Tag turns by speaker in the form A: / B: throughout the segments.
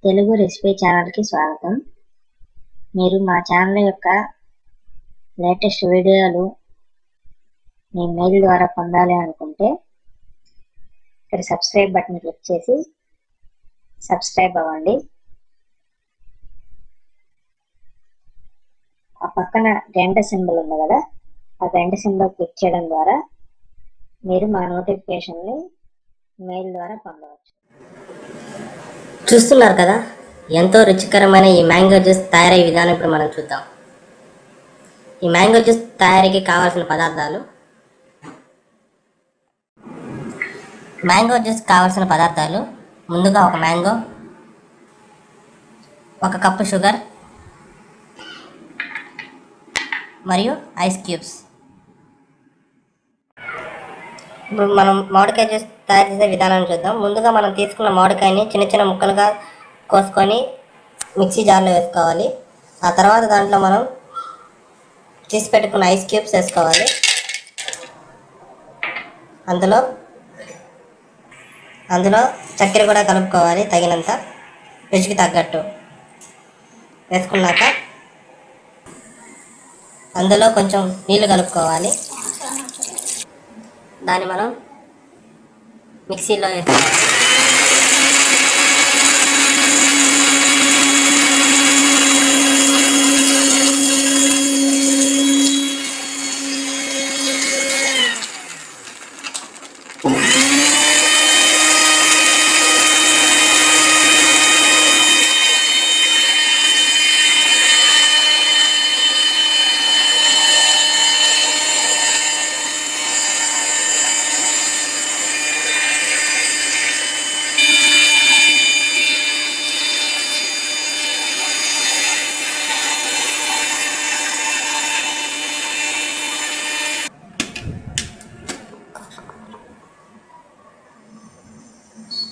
A: Telugu recipe ఛానల్కి స్వాగతం. మీరు మా ఛానల్ యొక్క లేటెస్ట్ వీడియోలు మీ మెయిల్ ద్వారా పొందాలి అనుకుంటే ఇక్కడ సబ్స్క్రైబ్ బటన్ క్లిక్ చేసి సబ్స్క్రైబ్ అవ్వండి. ఆ పక్కన గంట సింబల్ ఉంది కదా, ఆ గంట సింబల్ క్లిక్ చేయడం ద్వారా మీరు మా నోటిఫికేషన్ని మెయిల్ ద్వారా పొందవచ్చు.
B: చూస్తున్నారు కదా, ఎంతో రుచికరమైన ఈ మ్యాంగో జ్యూస్ తయారయ్యే విధానం ఇప్పుడు మనం చూద్దాం. ఈ మ్యాంగో జ్యూస్ తయారీకి కావాల్సిన పదార్థాలు. మ్యాంగో జ్యూస్ కావాల్సిన పదార్థాలు: ముందుగా ఒక మ్యాంగో, 1 కప్పు షుగర్ మరియు ఐస్ క్యూబ్స్. ఇప్పుడు మనం మామిడికాయ జ్యూస్ తయారు చేసే విధానాన్ని చూద్దాం. ముందుగా మనం తీసుకున్న మామిడికాయని చిన్న చిన్న ముక్కలుగా కోసుకొని మిక్సీ జార్లో వేసుకోవాలి. ఆ తర్వాత దాంట్లో మనం తీసి పెట్టుకున్న ఐస్ క్యూబ్స్ వేసుకోవాలి. అందులో చక్కెర కూడా కలుపుకోవాలి, తగినంత రుచికి తగ్గట్టు. వేసుకున్నాక అందులో కొంచెం నీళ్ళు కలుపుకోవాలి. దాన్ని మనం మిక్సీలో వేసుకోవాలి.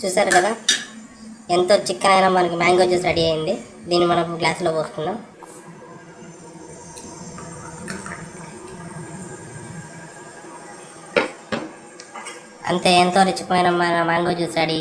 B: చూసారు కదా, ఎంతో చిక్కనైన మనకి మ్యాంగో జ్యూస్ రెడీ అయింది. దీన్ని మనం గ్లాసులో పోసుకుందాం. అంతే, ఎంతో రుచికరమైన మ్యాంగో జ్యూస్ రెడీ.